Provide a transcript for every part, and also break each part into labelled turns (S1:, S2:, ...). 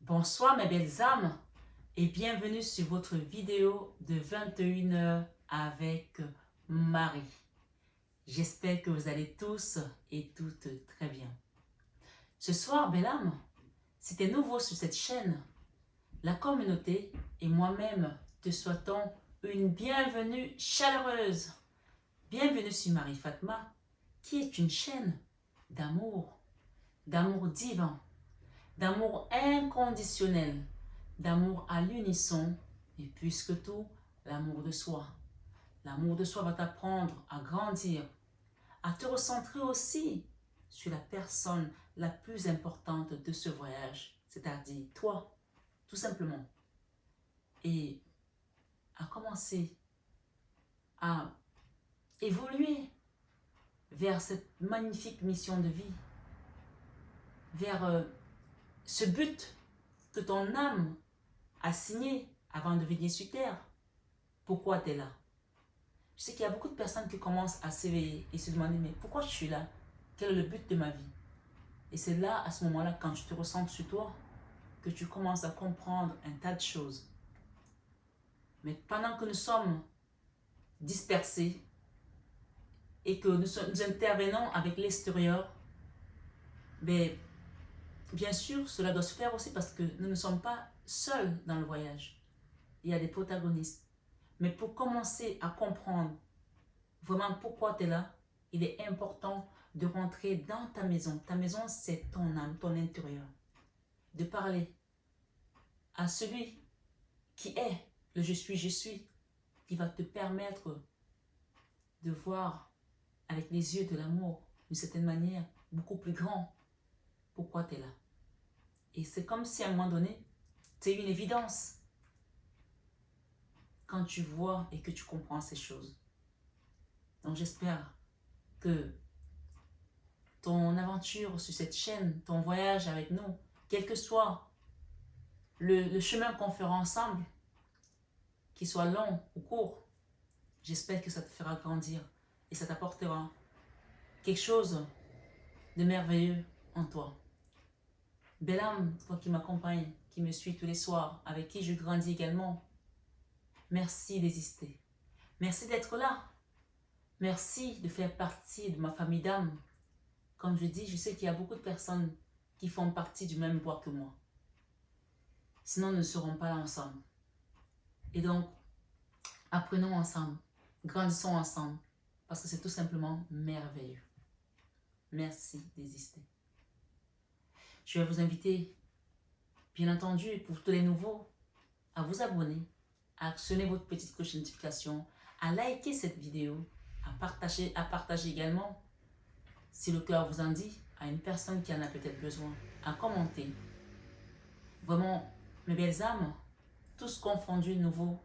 S1: Bonsoir mes belles âmes et bienvenue sur votre vidéo de 21h avec Marie. J'espère que vous allez tous et toutes très bien. Ce soir, belle âme, si tu es nouveau sur cette chaîne, la communauté et moi-même te souhaitons une bienvenue chaleureuse. Bienvenue sur Marie Fatma, qui est une chaîne d'amour divin, d'amour inconditionnel, d'amour à l'unisson et plus que tout, l'amour de soi. L'amour de soi va t'apprendre à grandir, à te recentrer aussi sur la personne la plus importante de ce voyage, c'est-à-dire toi, tout simplement. Et à commencer à évoluer vers cette magnifique mission de vie, vers ce but que ton âme a signé avant de venir sur Terre. Pourquoi tu es là? Je sais qu'il y a beaucoup de personnes qui commencent à s'éveiller et se demander, mais pourquoi je suis là? Quel est le but de ma vie? Et c'est là, à ce moment-là, quand tu te ressens sur toi, que tu commences à comprendre un tas de choses. Mais pendant que nous sommes dispersés et que nous intervenons avec l'extérieur, bien sûr, cela doit se faire aussi parce que nous ne sommes pas seuls dans le voyage. Il y a des protagonistes. Mais pour commencer à comprendre vraiment pourquoi tu es là, il est important de rentrer dans ta maison. Ta maison, c'est ton âme, ton intérieur. De parler à celui qui est le je suis, qui va te permettre de voir avec les yeux de l'amour, d'une certaine manière, beaucoup plus grand, pourquoi tu es là. Et c'est comme si à un moment donné, c'est une évidence quand tu vois et que tu comprends ces choses. Donc j'espère que ton aventure sur cette chaîne, ton voyage avec nous, quel que soit le chemin qu'on fera ensemble, qu'il soit long ou court, j'espère que ça te fera grandir et ça t'apportera quelque chose de merveilleux en toi. Belle âme, toi qui m'accompagne, qui me suis tous les soirs, avec qui je grandis également, merci d'exister. Merci d'être là. Merci de faire partie de ma famille d'âmes. Comme je dis, je sais qu'il y a beaucoup de personnes qui font partie du même bois que moi. Sinon, nous ne serons pas là ensemble. Et donc, apprenons ensemble, grandissons ensemble, parce que c'est tout simplement merveilleux. Merci d'exister. Je vais vous inviter, bien entendu, pour tous les nouveaux, à vous abonner, à actionner votre petite cloche de notification, à liker cette vidéo, à partager également, si le cœur vous en dit, à une personne qui en a peut-être besoin, à commenter. Vraiment, mes belles âmes, tous confondus, nouveaux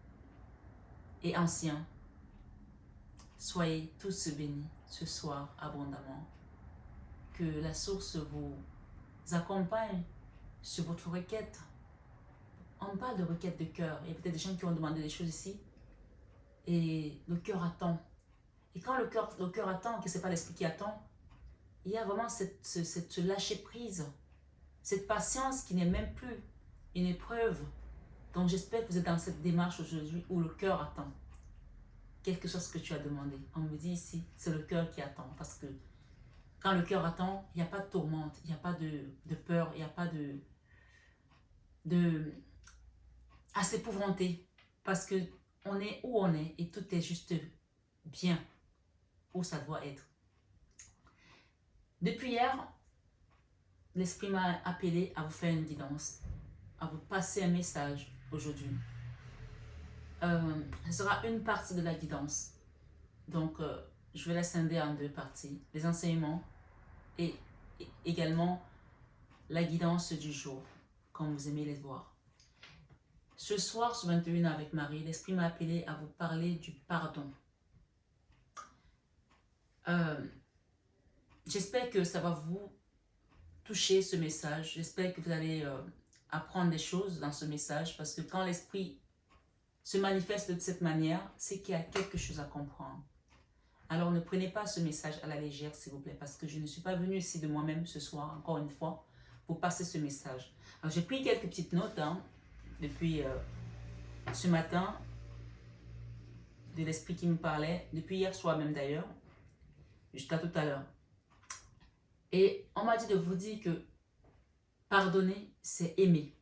S1: et anciens, soyez tous bénis ce soir abondamment. Que la source vous accompagne sur votre requête. On parle de requête de cœur. Il y a peut-être des gens qui ont demandé des choses ici. Et le cœur attend. Et quand le cœur attend, que ce n'est pas l'esprit qui attend, il y a vraiment ce lâcher prise, cette patience qui n'est même plus une épreuve. Donc j'espère que vous êtes dans cette démarche aujourd'hui où le cœur attend. Quelque chose que tu as demandé. On me dit ici, c'est le cœur qui attend. Parce que quand le cœur attend, il n'y a pas de tourmente, il n'y a pas de peur, il n'y a pas à s'épouvanter. Parce que on est où on est et tout est juste bien où ça doit être. Depuis hier, l'Esprit m'a appelé à vous faire une guidance, à vous passer un message aujourd'hui. Ce sera une partie de la guidance. Donc, je vais la scinder en deux parties. Les enseignements et également la guidance du jour, comme vous aimez les voir. Ce soir, sur 21 avec Marie, l'Esprit m'a appelé à vous parler du pardon. J'espère que ça va vous toucher, ce message. J'espère que vous allez apprendre des choses dans ce message, parce que quand l'Esprit se manifeste de cette manière, c'est qu'il y a quelque chose à comprendre. Alors ne prenez pas ce message à la légère, s'il vous plaît, parce que je ne suis pas venue ici de moi-même ce soir, encore une fois, pour passer ce message. Alors, j'ai pris quelques petites notes depuis ce matin, de l'esprit qui me parlait, depuis hier soir même d'ailleurs, jusqu'à tout à l'heure. Et on m'a dit de vous dire que pardonner, c'est aimer.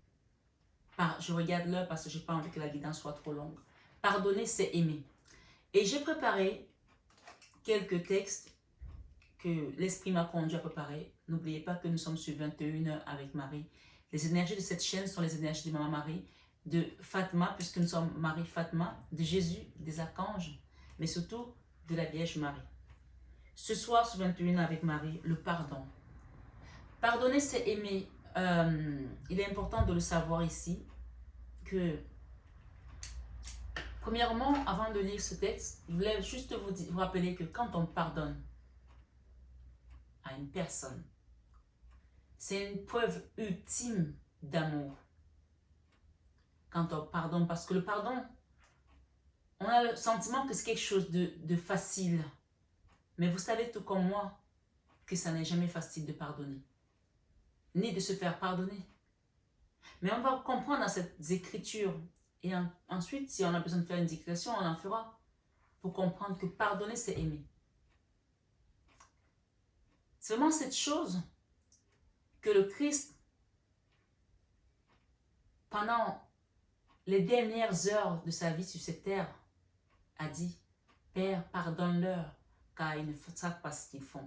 S1: Je regarde l'heure parce que je n'ai pas envie que la guidance soit trop longue. Pardonner, c'est aimer. Et j'ai préparé quelques textes que l'Esprit m'a conduit à préparer. N'oubliez pas que nous sommes sur 21h avec Marie. Les énergies de cette chaîne sont les énergies de Maman Marie, de Fatma, puisque nous sommes Marie Fatma, de Jésus, des archanges, mais surtout de la Vierge Marie. Ce soir, sur 21h avec Marie, le pardon. Pardonner, c'est aimer. Il est important de le savoir ici, que premièrement, avant de lire ce texte, je voulais juste vous rappeler que quand on pardonne à une personne, c'est une preuve ultime d'amour. Quand on pardonne, parce que le pardon, on a le sentiment que c'est quelque chose de facile. Mais vous savez tout comme moi que ça n'est jamais facile de pardonner, ni de se faire pardonner. Mais on va comprendre dans cette écriture. Et ensuite, si on a besoin de faire une digression, on en fera. Pour comprendre que pardonner, c'est aimer. C'est vraiment cette chose que le Christ, pendant les dernières heures de sa vie sur cette terre, a dit, « Père, pardonne-leur, car ils ne savent pas ce qu'ils font. »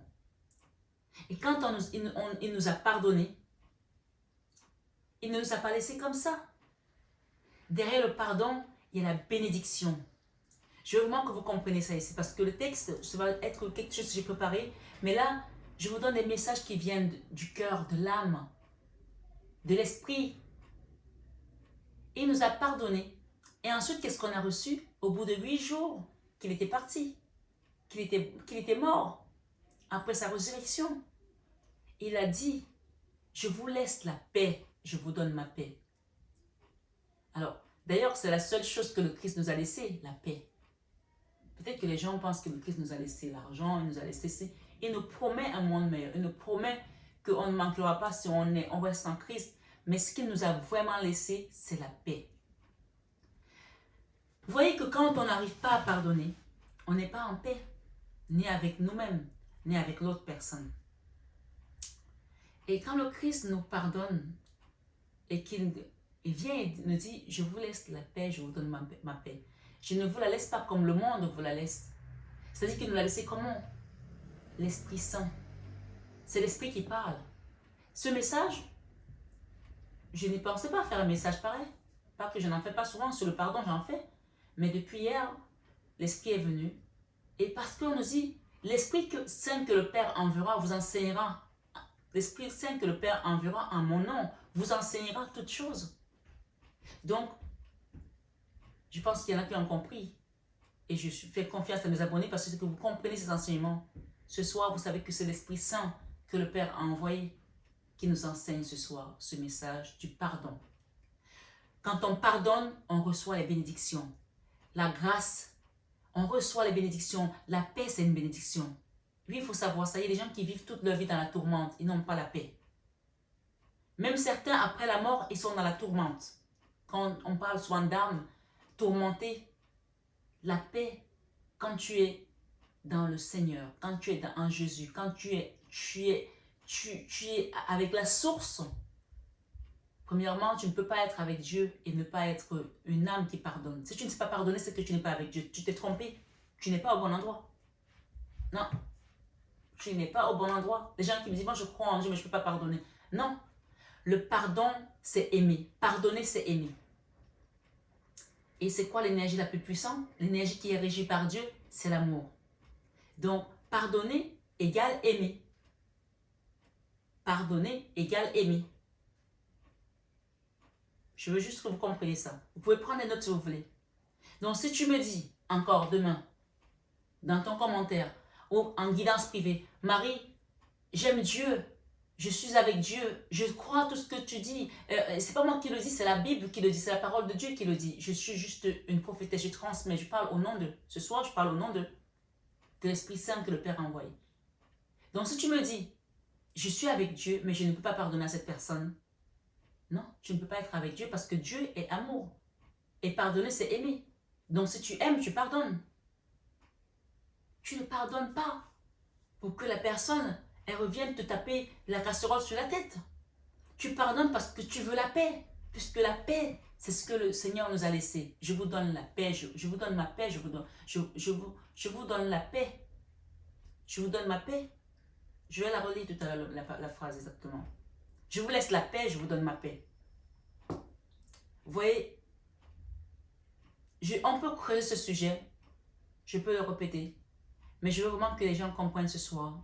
S1: Et quand il nous a pardonné, il ne nous a pas laissé comme ça. Derrière le pardon, il y a la bénédiction. Je veux vraiment que vous compreniez ça ici, parce que le texte, ça va être quelque chose que j'ai préparé, mais là, je vous donne des messages qui viennent du cœur, de l'âme, de l'esprit. Il nous a pardonné. Et ensuite, qu'est-ce qu'on a reçu? Au bout de 8 jours, qu'il était parti, qu'il était mort, après sa résurrection. Il a dit, je vous laisse la paix, je vous donne ma paix. Alors, d'ailleurs, c'est la seule chose que le Christ nous a laissé, la paix. Peut-être que les gens pensent que le Christ nous a laissé l'argent, il nous a laissé... Il nous promet un monde meilleur, il nous promet qu'on ne manquera pas si on reste en Christ. Mais ce qu'il nous a vraiment laissé, c'est la paix. Vous voyez que quand on n'arrive pas à pardonner, on n'est pas en paix, ni avec nous-mêmes, ni avec l'autre personne. Et quand le Christ nous pardonne et qu'il vient et nous dit, je vous laisse la paix, je vous donne ma paix. Je ne vous la laisse pas comme le monde vous la laisse. C'est-à-dire qu'il nous l'a laissé comment? L'Esprit Saint. C'est l'Esprit qui parle. Ce message, je n'y pensais pas faire un message pareil. Pas que je n'en fais pas souvent, sur le pardon j'en fais. Mais depuis hier, l'Esprit est venu. Et parce qu'on nous dit, l'Esprit Saint que le Père enverra vous enseignera. L'Esprit Saint que le Père enverra en mon nom vous enseignera toutes choses. Donc, je pense qu'il y en a qui ont compris. Et je fais confiance à mes abonnés parce que vous comprenez ces enseignements. Ce soir, vous savez que c'est l'Esprit Saint que le Père a envoyé qui nous enseigne ce soir ce message du pardon. Quand on pardonne, on reçoit les bénédictions. La grâce, on reçoit les bénédictions. La paix, c'est une bénédiction. Oui, il faut savoir ça. Il y a des gens qui vivent toute leur vie dans la tourmente. Ils n'ont pas la paix. Même certains, après la mort, ils sont dans la tourmente. Quand on parle souvent d'âme tourmentée, la paix, quand tu es dans le Seigneur, quand tu es en Jésus, quand tu es avec la source. Premièrement, tu ne peux pas être avec Dieu et ne pas être une âme qui pardonne. Si tu ne sais pas pardonner, c'est que tu n'es pas avec Dieu. Tu t'es trompé. Tu n'es pas au bon endroit. Non. Tu n'es pas au bon endroit. Les gens qui me disent, moi je crois en Dieu, mais je ne peux pas pardonner. Non. Le pardon, c'est aimer. Pardonner, c'est aimer. Et c'est quoi l'énergie la plus puissante? L'énergie qui est régie par Dieu, c'est l'amour. Donc, pardonner égale aimer. Pardonner égale aimer. Je veux juste que vous compreniez ça. Vous pouvez prendre des notes si vous voulez. Donc, si tu me dis encore demain, dans ton commentaire ou en guidance privée, Marie, j'aime Dieu, je suis avec Dieu, je crois tout ce que tu dis. C'est pas moi qui le dis, c'est la Bible qui le dit, c'est la parole de Dieu qui le dit. Je suis juste une prophétesse, je transmets, je parle au nom de. Ce soir, je parle au nom de l'Esprit Saint que le Père a envoyé. Donc, si tu me dis, je suis avec Dieu, mais je ne peux pas pardonner à cette personne. Non, tu ne peux pas être avec Dieu parce que Dieu est amour. Et pardonner, c'est aimer. Donc si tu aimes, tu pardonnes. Tu ne pardonnes pas pour que la personne, elle revienne te taper la casserole sur la tête. Tu pardonnes parce que tu veux la paix. Puisque la paix, c'est ce que le Seigneur nous a laissé. Je vous donne la paix, je vous donne ma paix, je vous donne la paix. Je vous donne ma paix. Je vais la relire tout à l'heure, la phrase exactement. Je vous laisse la paix, je vous donne ma paix. Vous voyez, on peut creuser ce sujet, je peux le répéter, mais je veux vraiment que les gens comprennent ce soir.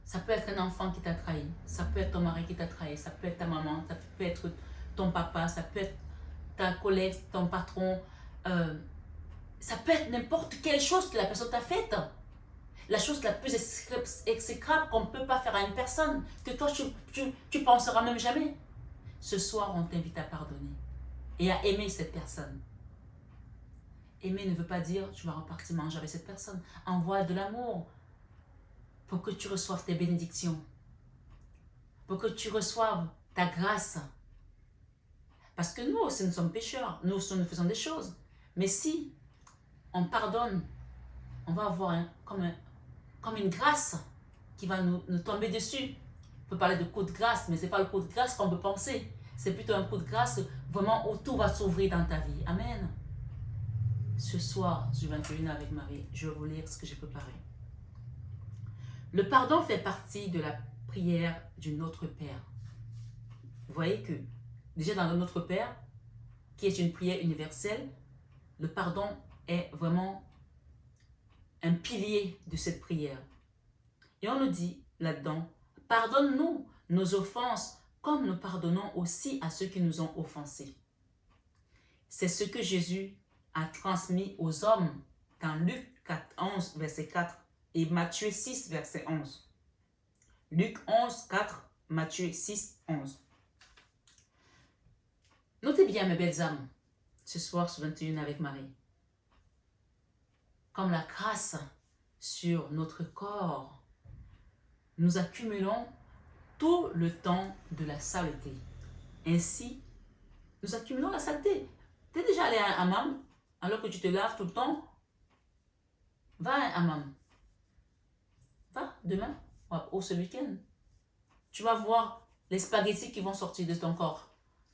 S1: Ça peut être un enfant qui t'a trahi, ça peut être ton mari qui t'a trahi, ça peut être ta maman, ça peut être ton papa, ça peut être ta collègue, ton patron, ça peut être n'importe quelle chose que la personne t'a faite. La chose la plus exécrable qu'on ne peut pas faire à une personne, que toi tu penseras même jamais. Ce soir, on t'invite à pardonner et à aimer cette personne. Aimer ne veut pas dire tu vas repartir manger avec cette personne. Envoie de l'amour pour que tu reçoives tes bénédictions, pour que tu reçoives ta grâce. Parce que nous aussi, nous sommes pécheurs, nous aussi, nous faisons des choses. Mais si on pardonne, on va avoir comme une grâce qui va nous tomber dessus. On peut parler de coup de grâce, mais ce n'est pas le coup de grâce qu'on peut penser. C'est plutôt un coup de grâce vraiment où tout va s'ouvrir dans ta vie. Amen. Ce soir, du 21 avec Marie, je vais vous lire ce que j'ai préparé. Le pardon fait partie de la prière du Notre Père. Vous voyez que, déjà dans le Notre Père, qui est une prière universelle, le pardon est vraiment un pilier de cette prière. Et on nous dit là-dedans, pardonne-nous nos offenses comme nous pardonnons aussi à ceux qui nous ont offensés. C'est ce que Jésus a transmis aux hommes dans Luc 11, verset 4 et Matthieu 6, verset 11. Luc 11, 4, Matthieu 6, 11. Notez bien, mes belles âmes, ce soir sur 21 avec Marie. Comme la grâce sur notre corps, nous accumulons tout le temps de la saleté. Ainsi, nous accumulons la saleté. Tu es déjà allé à un hammam, alors que tu te laves tout le temps? Va à un hammam. Va demain ou ce week-end. Tu vas voir les spaghettis qui vont sortir de ton corps.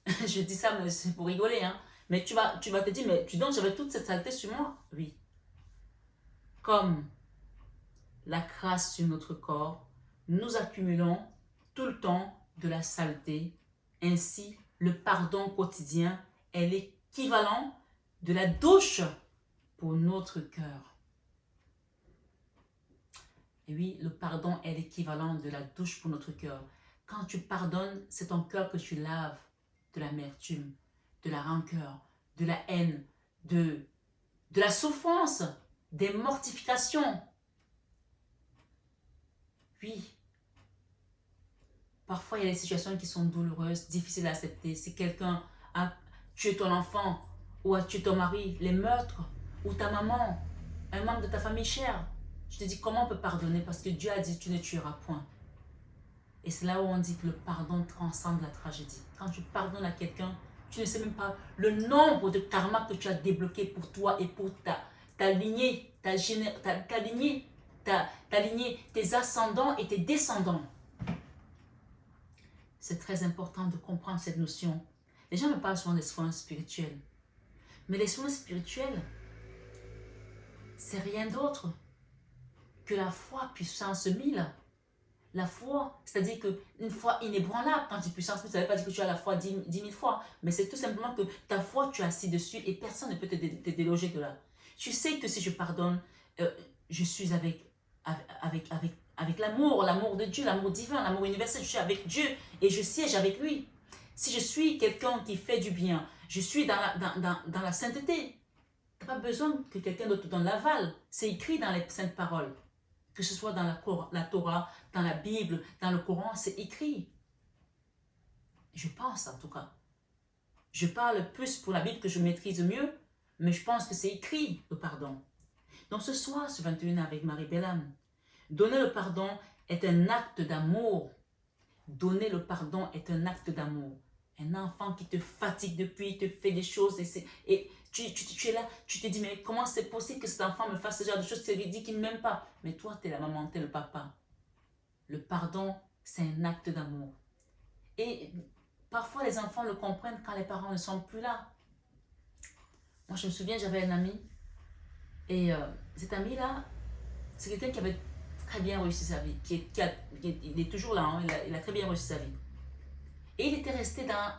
S1: Je dis ça, mais c'est pour rigoler. Hein. Mais tu vas te dire, mais tu donnes, j'avais toute cette saleté sur moi. Oui. Comme la grâce sur notre corps, nous accumulons tout le temps de la saleté. Ainsi, le pardon quotidien est l'équivalent de la douche pour notre cœur. Et oui, le pardon est l'équivalent de la douche pour notre cœur. Quand tu pardonnes, c'est ton cœur que tu laves de l'amertume, de la rancœur, de la haine, de la souffrance, des mortifications. Oui, parfois il y a des situations qui sont douloureuses, difficiles à accepter. Si quelqu'un a tué ton enfant ou a tué ton mari, les meurtres, ou ta maman, un membre de ta famille chère, je te dis comment on peut pardonner parce que Dieu a dit tu ne tueras point. Et c'est là où on dit que le pardon transcende la tragédie. Quand tu pardonnes à quelqu'un, tu ne sais même pas le nombre de karma que tu as débloqué pour toi et pour ta lignée, ta lignée, tes ascendants et tes descendants. C'est très important de comprendre cette notion. Les gens me parlent souvent des soins spirituels. Mais les soins spirituels, c'est rien d'autre que la foi puissance 1000. La foi, c'est-à-dire qu'une foi inébranlable, quand tu dis puissance 1000, ça ne veut pas dire que tu as la foi 10 000 fois, mais c'est tout simplement que ta foi, tu es assis dessus et personne ne peut te déloger de là. Tu sais que si je pardonne, je suis avec l'amour, l'amour de Dieu, l'amour divin, l'amour universel, je suis avec Dieu et je siège avec lui. Si je suis quelqu'un qui fait du bien, je suis dans la sainteté. Tu n'as pas besoin que quelqu'un d'autre te donne l'aval. C'est écrit dans les saintes paroles. Que ce soit dans la Torah, dans la Bible, dans le Coran, c'est écrit. Je pense en tout cas. Je parle plus pour la Bible que je maîtrise mieux, mais je pense que c'est écrit le pardon. Donc ce soir, ce 21 avec Marie Bellam, donner le pardon est un acte d'amour. Donner le pardon est un acte d'amour. Un enfant qui te fatigue depuis, il te fait des choses et tu es là, tu te dis, mais comment c'est possible que cet enfant me fasse ce genre de choses? C'est lui dit qu'il ne m'aime pas. Mais toi, tu es la maman, tu es le papa. Le pardon, c'est un acte d'amour. Et parfois, les enfants le comprennent quand les parents ne sont plus là. Moi, je me souviens, j'avais un ami. Et cet ami-là, c'est quelqu'un qui avait très bien réussi sa vie. Il est toujours là, hein, il a très bien réussi sa vie. Et il était resté dans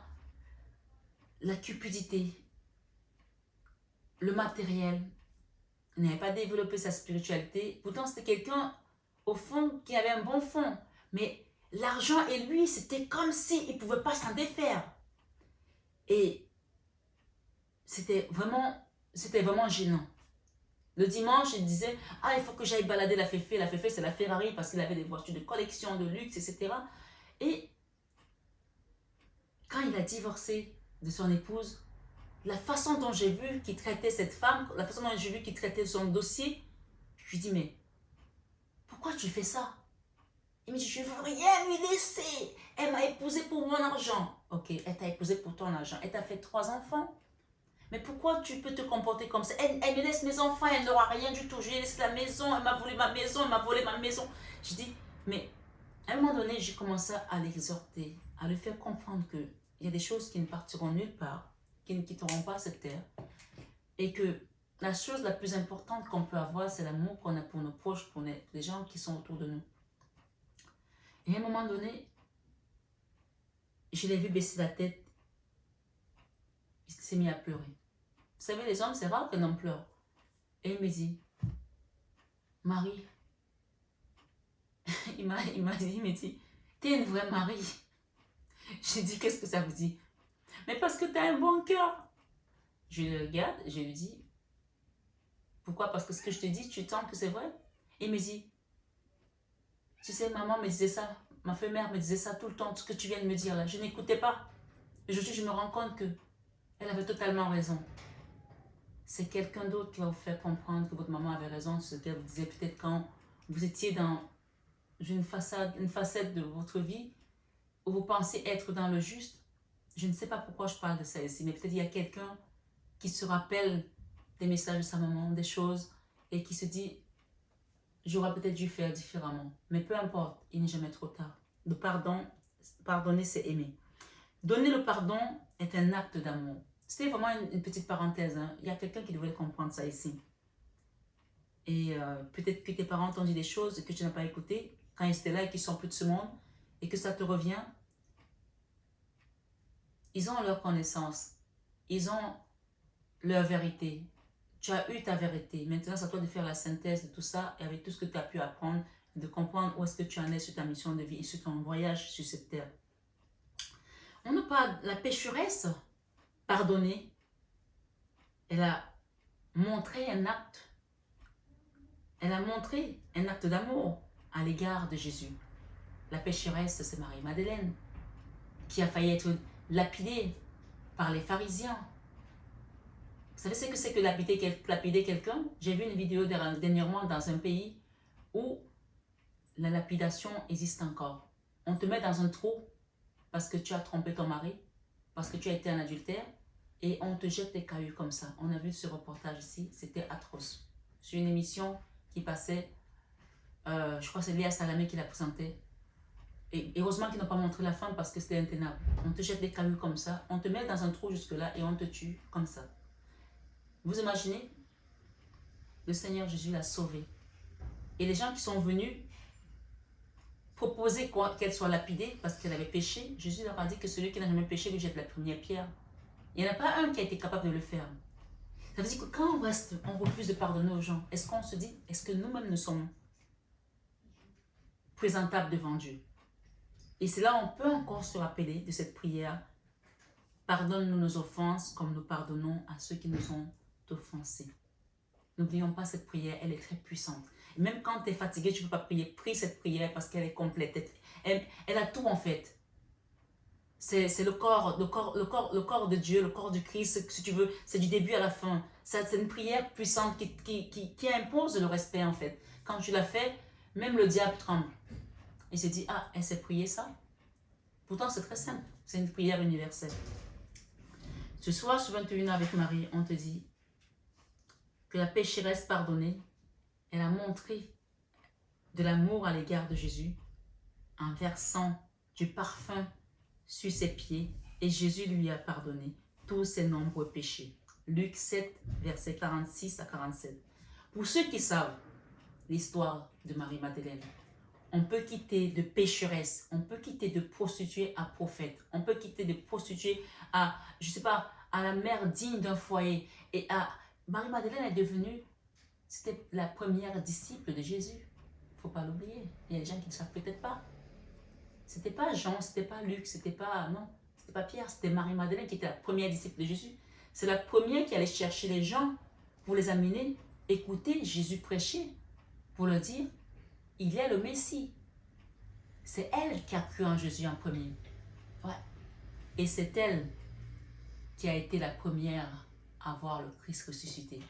S1: la cupidité, le matériel. Il n'avait pas développé sa spiritualité. Pourtant, c'était quelqu'un, au fond, qui avait un bon fond. Mais l'argent et lui, c'était comme s'il ne pouvait pas s'en défaire. Et c'était vraiment gênant. Le dimanche, il disait, ah, il faut que j'aille balader la Féfé. La Féfé, c'est la Ferrari parce qu'il avait des voitures de collection, de luxe, etc. Et quand il a divorcé de son épouse, la façon dont j'ai vu qu'il traitait cette femme, la façon dont j'ai vu qu'il traitait son dossier, je lui dis, mais pourquoi tu fais ça? Il me dit, je ne veux rien lui laisser. Elle m'a épousé pour mon argent. Ok, elle t'a épousé pour ton argent. Elle t'a fait 3 enfants. Mais pourquoi tu peux te comporter comme ça? Elle me laisse mes enfants, elle n'aura rien du tout. Je lui ai laissé la maison, elle m'a volé ma maison, elle m'a volé ma maison. Je dis, mais à un moment donné, j'ai commencé à l'exhorter, à lui faire comprendre qu'il y a des choses qui ne partiront nulle part, qui ne quitteront pas cette terre. Et que la chose la plus importante qu'on peut avoir, c'est l'amour qu'on a pour nos proches, pour les gens qui sont autour de nous. Et à un moment donné, je l'ai vu baisser la tête. Il s'est mis à pleurer. Vous savez, les hommes, c'est rare qu'un homme pleure. Et il me dit, Marie, il me dit, t'es une vraie Marie. J'ai dit, qu'est-ce que ça vous dit? Mais parce que t'as un bon cœur. Je le regarde, je lui dis, pourquoi? Parce que ce que je te dis, tu sens que c'est vrai? Il me dit, tu sais, maman me disait ça, ma mère me disait ça tout le temps, tout ce que tu viens de me dire là. Je n'écoutais pas. Aujourd'hui, je me rends compte que elle avait totalement raison. C'est quelqu'un d'autre qui va vous faire comprendre que votre maman avait raison, ce qu'elle vous disait peut-être quand vous étiez dans une facette de votre vie où vous pensez être dans le juste. Je ne sais pas pourquoi je parle de ça ici, mais peut-être il y a quelqu'un qui se rappelle des messages de sa maman, des choses, et qui se dit, j'aurais peut-être dû faire différemment. Mais peu importe, il n'est jamais trop tard. Le pardonner, c'est aimer. Donner le pardon est un acte d'amour. C'était vraiment une petite parenthèse. Hein. Il y a quelqu'un qui devrait comprendre ça ici. Et peut-être que tes parents t'ont dit des choses que tu n'as pas écoutées quand ils étaient là et qu'ils sont plus de ce monde et que ça te revient. Ils ont leur connaissance. Ils ont leur vérité. Tu as eu ta vérité. Maintenant, c'est à toi de faire la synthèse de tout ça et avec tout ce que tu as pu apprendre, de comprendre où est-ce que tu en es sur ta mission de vie et sur ton voyage sur cette terre. On nous parle de la pécheresse. Pardonner, elle a montré un acte. Elle a montré un acte d'amour à l'égard de Jésus. La pécheresse, c'est Marie-Madeleine, qui a failli être lapidée par les pharisiens. Vous savez ce que c'est que lapider quelqu'un? J'ai vu une vidéo dernièrement dans un pays où la lapidation existe encore. On te met dans un trou parce que tu as trompé ton mari, parce que tu as été en adultère, et on te jette des cailloux comme ça. On a vu ce reportage ici, c'était atroce. C'est une émission qui passait, je crois que c'est Léa Salamé qui la présentait. Et heureusement qu'ils n'ont pas montré la fin parce que c'était intenable. On te jette des cailloux comme ça, on te met dans un trou jusque-là et on te tue comme ça. Vous imaginez? Le Seigneur Jésus l'a sauvée. Et les gens qui sont venus proposer qu'elle soit lapidée parce qu'elle avait péché, Jésus leur a dit que celui qui n'a jamais péché lui jette la première pierre. Il n'y en a pas un qui a été capable de le faire. Ça veut dire que quand on refuse de pardonner aux gens, est-ce qu'on se dit, est-ce que nous-mêmes nous sommes présentables devant Dieu? Et c'est là on peut encore se rappeler de cette prière. Pardonne-nous nos offenses comme nous pardonnons à ceux qui nous ont offensés. N'oublions pas cette prière, elle est très puissante. Et même quand tu es fatigué, tu ne peux pas prier. Prie cette prière parce qu'elle est complète. Elle a tout en fait. C'est le corps de Dieu, le corps du Christ, si tu veux. C'est du début à la fin. C'est une prière puissante qui impose le respect en fait. Quand tu la fais, même le diable tremble. Il se dit, ah, elle s'est priée ça. Pourtant, c'est très simple. C'est une prière universelle. Ce soir, sur 21 avec Marie, on te dit que la pécheresse pardonnée, elle a montré de l'amour à l'égard de Jésus en versant du parfum sur ses pieds et Jésus lui a pardonné tous ses nombreux péchés. Luc 7, versets 46 à 47. Pour ceux qui savent l'histoire de Marie-Madeleine, on peut quitter de pécheresse, on peut quitter de prostituée à prophète, on peut quitter de prostituée à, je sais pas, à la mère digne d'un foyer. Et à Marie-Madeleine est devenue, c'était la première disciple de Jésus. Il ne faut pas l'oublier. Il y a des gens qui ne savent peut-être pas. C'était pas Jean, c'était pas Luc, c'était pas, non, c'était pas Pierre, c'était Marie-Madeleine qui était la première disciple de Jésus. C'est la première qui allait chercher les gens pour les amener, écouter Jésus prêcher, pour leur dire, il est le Messie. C'est elle qui a cru en Jésus en premier. Ouais. Et c'est elle qui a été la première à voir le Christ ressuscité.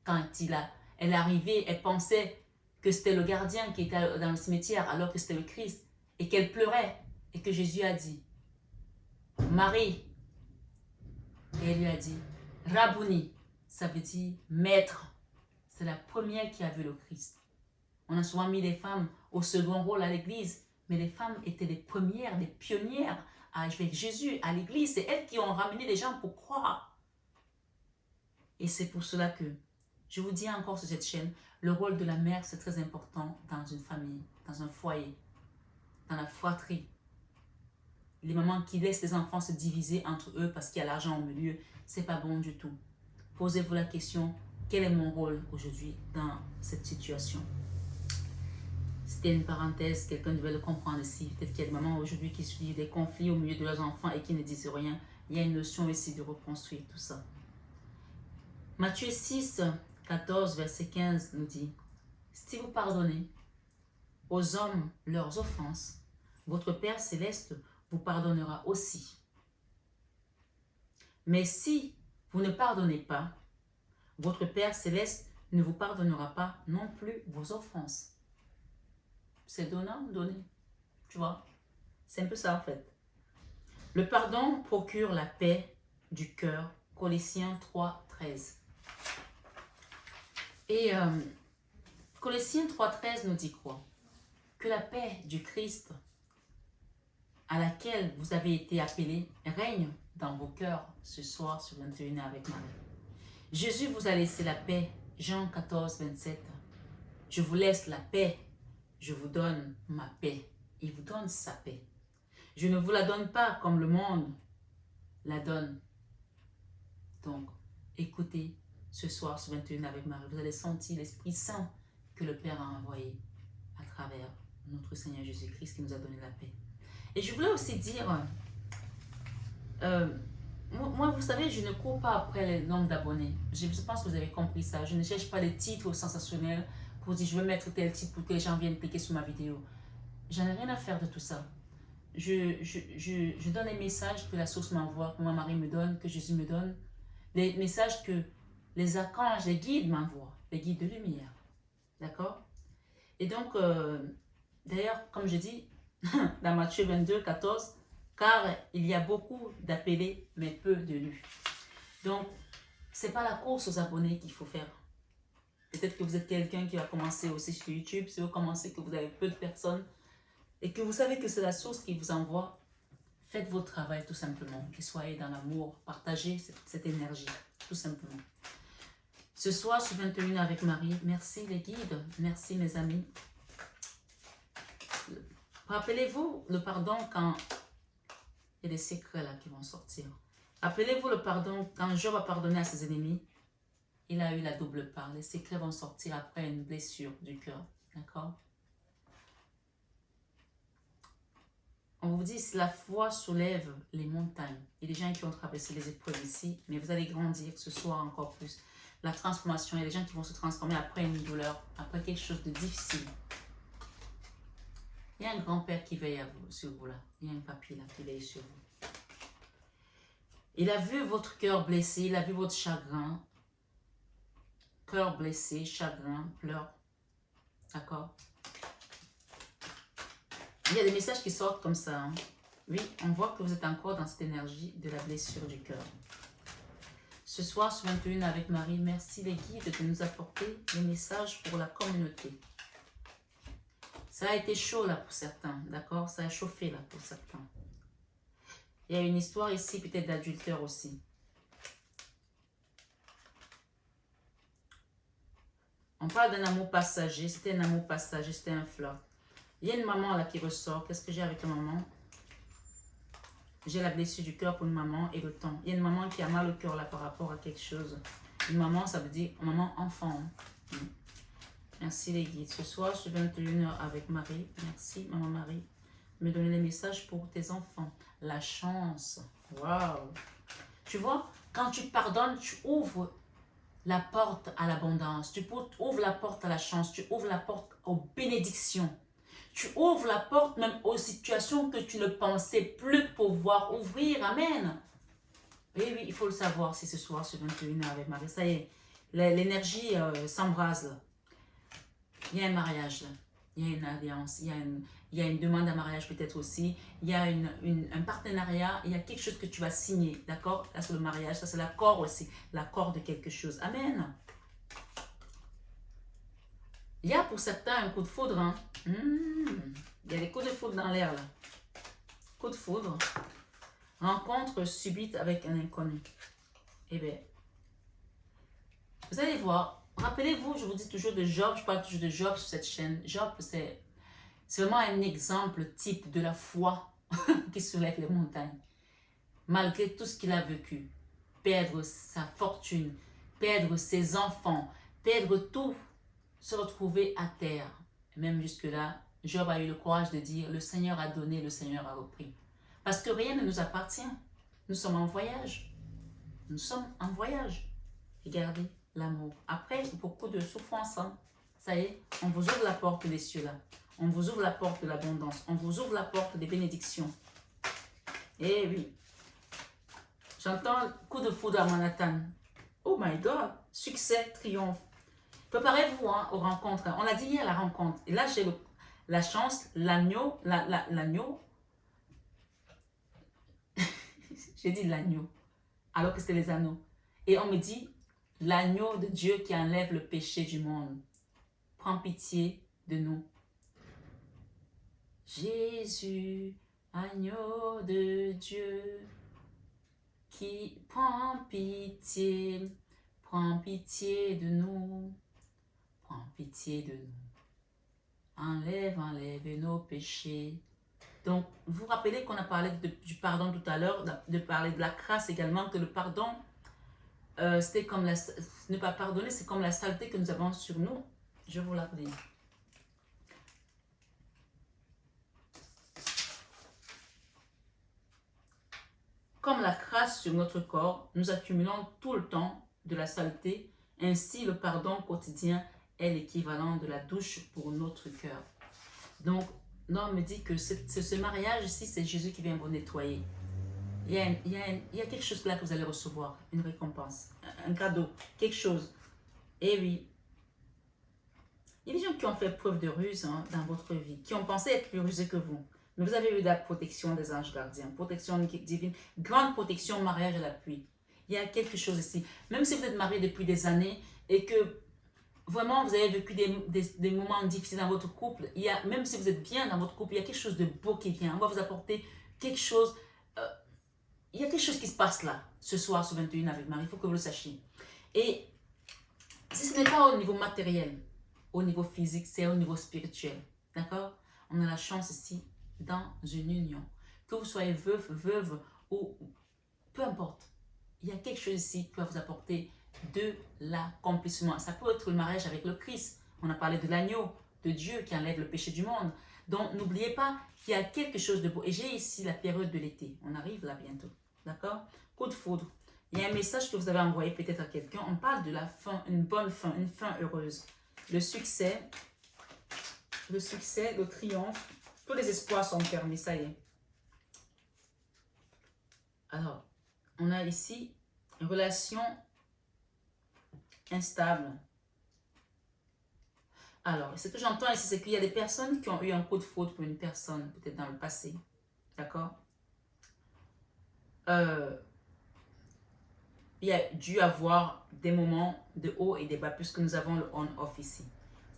S1: Quand elle est arrivée, elle pensait que c'était le gardien qui était dans le cimetière alors que c'était le Christ et qu'elle pleurait et que Jésus a dit, Marie, et elle lui a dit, Rabouni, ça veut dire maître. C'est la première qui a vu le Christ. On a souvent mis les femmes au second rôle à l'église, mais les femmes étaient les premières, les pionnières avec Jésus à l'église. C'est elles qui ont ramené les gens pour croire. Et c'est pour cela que je vous dis encore sur cette chaîne, le rôle de la mère, c'est très important dans une famille, dans un foyer, dans la fratrie. Les mamans qui laissent les enfants se diviser entre eux parce qu'il y a l'argent au milieu, c'est pas bon du tout. Posez-vous la question, quel est mon rôle aujourd'hui dans cette situation? C'était une parenthèse, quelqu'un devait le comprendre ici. Peut-être qu'il y a des mamans aujourd'hui qui suivent des conflits au milieu de leurs enfants et qui ne disent rien. Il y a une notion ici de reconstruire tout ça. Matthieu 6, 14, verset 15 nous dit, « Si vous pardonnez aux hommes leurs offenses, votre Père céleste vous pardonnera aussi. Mais si vous ne pardonnez pas, votre Père céleste ne vous pardonnera pas non plus vos offenses. » C'est donnant, donné. Tu vois? C'est un peu ça en fait. Le pardon procure la paix du cœur. Colossiens 3, 13. Et Colossiens 3, 13 nous dit quoi? Que la paix du Christ à laquelle vous avez été appelés règne dans vos cœurs ce soir sur 21 avec Marie. Jésus vous a laissé la paix. Jean 14, 27. Je vous laisse la paix. Je vous donne ma paix. Il vous donne sa paix. Je ne vous la donne pas comme le monde la donne. Donc, écoutez ce soir sur 21 avec Marie. Vous allez sentir l'Esprit Saint que le Père a envoyé à travers notre Seigneur Jésus-Christ qui nous a donné la paix. Et je voulais aussi dire, moi, vous savez, je ne cours pas après le nombre d'abonnés. Je pense que vous avez compris ça. Je ne cherche pas les titres sensationnels pour dire je veux mettre tel titre pour que les gens viennent cliquer sur ma vidéo. J'en ai rien à faire de tout ça. Je donne les messages que la source m'envoie, que ma Marie me donne, que Jésus me donne. Les messages que les archanges, les guides m'envoient, les guides de lumière. D'accord? Et donc, d'ailleurs, comme je dis, dans Matthieu 22, 14, car il y a beaucoup d'appelés, mais peu de lus. Donc, ce n'est pas la course aux abonnés qu'il faut faire. Peut-être que vous êtes quelqu'un qui va commencer aussi sur YouTube, si vous commencez que vous avez peu de personnes, et que vous savez que c'est la source qui vous envoie, faites votre travail tout simplement, que soyez dans l'amour, partagez cette énergie, tout simplement. Ce soir, sur 21 avec Marie, merci les guides, merci mes amis. Rappelez-vous le pardon quand il y a des secrets là qui vont sortir. Rappelez-vous le pardon quand Job a pardonné à ses ennemis, il a eu la double part. Les secrets vont sortir après une blessure du cœur, d'accord? On vous dit, si la foi soulève les montagnes. Il y a des gens qui ont traversé les épreuves ici, mais vous allez grandir ce soir encore plus. La transformation, il y a des gens qui vont se transformer après une douleur, après quelque chose de difficile. Il y a un grand-père qui veille sur vous là. Il y a un papy là qui veille sur vous. Il a vu votre cœur blessé, il a vu votre chagrin. Cœur blessé, chagrin, pleurs. D'accord? Il y a des messages qui sortent comme ça. Hein. Oui, on voit que vous êtes encore dans cette énergie de la blessure du cœur. Ce soir, sur 21 avec Marie, merci les guides de nous apporter des messages pour la communauté. Ça a été chaud là pour certains, d'accord? Ça a chauffé là pour certains. Il y a une histoire ici peut-être d'adultère aussi. On parle d'un amour passager, c'était un amour passager, c'était un flirt. Il y a une maman là qui ressort. Qu'est-ce que j'ai avec la maman? J'ai la blessure du cœur pour une maman et le temps. Il y a une maman qui a mal au cœur là par rapport à quelque chose. Une maman, ça veut dire maman enfant. Merci les guides. Ce soir, je suis 21h avec Marie. Merci maman Marie. Me donner les messages pour tes enfants. La chance. Waouh. Tu vois, quand tu pardonnes, tu ouvres la porte à l'abondance. Tu ouvres la porte à la chance. Tu ouvres la porte aux bénédictions. Tu ouvres la porte même aux situations que tu ne pensais plus pouvoir ouvrir. Amen. Oui, oui, il faut le savoir si ce soir, ce 21h avec Marie. Ça y est, l'énergie s'embrase là. Il y a un mariage là. Il y a une alliance. Il y a une demande à mariage peut-être aussi. Il y a un partenariat. Il y a quelque chose que tu vas signer. D'accord? Là, c'est le mariage. Ça, c'est l'accord aussi. L'accord de quelque chose. Amen. Il y a pour certains un coup de foudre. Hein? Il y a des coups de foudre dans l'air là. Coup de foudre. Rencontre subite avec un inconnu. Eh bien, vous allez voir. Rappelez-vous, je vous dis toujours de Job. Je parle toujours de Job sur cette chaîne. Job, c'est vraiment un exemple type de la foi qui soulève les montagnes. Malgré tout ce qu'il a vécu. Perdre sa fortune, perdre ses enfants, perdre tout, se retrouver à terre. Même jusque-là, Job a eu le courage de dire, le Seigneur a donné, le Seigneur a repris. Parce que rien ne nous appartient. Nous sommes en voyage. Nous sommes en voyage. Regardez l'amour. Après, beaucoup de souffrance. Hein. Ça y est, on vous ouvre la porte des cieux là. On vous ouvre la porte de l'abondance. On vous ouvre la porte des bénédictions. Eh oui. J'entends coup de foudre à Manhattan. Oh my God. Succès, triomphe. Préparez-vous hein, aux rencontres. On l'a dit hier, la rencontre. Et là, j'ai la chance, l'agneau, l'agneau. J'ai dit l'agneau, alors que c'était les anneaux. Et on me dit, l'agneau de Dieu qui enlève le péché du monde. Prends pitié de nous. Jésus, agneau de Dieu, qui prend pitié de nous. Prends pitié de nous. Enlève nos péchés. Donc, vous vous rappelez qu'on a parlé du pardon tout à l'heure, de parler de la grâce également, que le pardon, c'était comme ne pas pardonner, c'est comme la saleté que nous avons sur nous. Je vous la redis. Comme la grâce sur notre corps, nous accumulons tout le temps de la saleté. Ainsi, le pardon quotidien est l'équivalent de la douche pour notre cœur. Donc, l'homme me dit que ce mariage ici, c'est Jésus qui vient vous nettoyer. Il y a quelque chose là que vous allez recevoir, une récompense, un cadeau, quelque chose. Et oui, il y a des gens qui ont fait preuve de ruse hein, dans votre vie, qui ont pensé être plus rusés que vous. Mais vous avez eu la protection des anges gardiens, protection divine, grande protection, mariage à l'appui. Il y a quelque chose ici. Même si vous êtes marié depuis des années et que vraiment vous avez vécu des moments difficiles dans votre couple, même si vous êtes bien dans votre couple, il y a quelque chose de beau qui vient. On va vous apporter quelque chose. Il y a quelque chose qui se passe là, ce soir, ce 21 avec Marie. Il faut que vous le sachiez. Et si ce n'est pas au niveau matériel, au niveau physique, c'est au niveau spirituel. D'accord? On a la chance ici dans une union. Que vous soyez veuf, veuve ou peu importe. Il y a quelque chose ici qui va vous apporter de l'accomplissement. Ça peut être le mariage avec le Christ. On a parlé de l'agneau, de Dieu qui enlève le péché du monde. Donc, n'oubliez pas qu'il y a quelque chose de beau. Et j'ai ici la période de l'été. On arrive là bientôt. D'accord? Coup de foudre. Il y a un message que vous avez envoyé peut-être à quelqu'un. On parle de la fin, une bonne fin, une fin heureuse. Le succès, le triomphe. Tous les espoirs sont permis, ça y est. Alors, on a ici une relation instable. Alors, ce que j'entends ici, c'est qu'il y a des personnes qui ont eu un coup de foudre pour une personne, peut-être dans le passé. D'accord? Il y a dû avoir des moments de haut et des bas, puisque nous avons le on-off ici.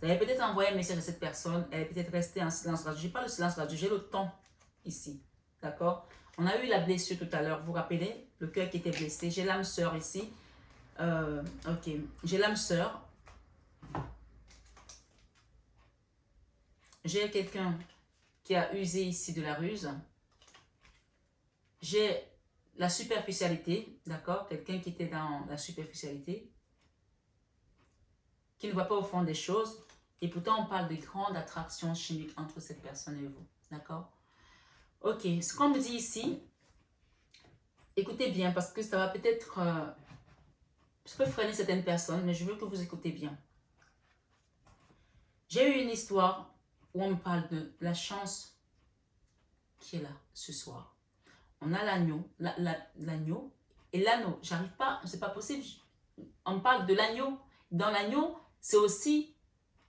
S1: Vous avez peut-être envoyé un message à cette personne, elle est peut-être restée en silence radio. Je n'ai pas le silence radio, j'ai le temps ici. D'accord? On a eu la blessure tout à l'heure, vous vous rappelez? Le cœur qui était blessé. J'ai l'âme sœur ici. Ok, j'ai l'âme sœur. J'ai quelqu'un qui a usé ici de la ruse. J'ai la superficialité, d'accord? Quelqu'un qui était dans la superficialité, qui ne voit pas au fond des choses. Et pourtant, on parle de grande attraction chimique entre cette personne et vous, d'accord? Ok, ce qu'on me dit ici, écoutez bien parce que ça va peut-être... ça peut freiner certaines personnes, mais je veux que vous écoutez bien. J'ai eu une histoire où on me parle de la chance qui est là ce soir. On a l'agneau, l'agneau et l'anneau. J'arrive pas, c'est pas possible. On me parle de l'agneau. Dans l'agneau, c'est aussi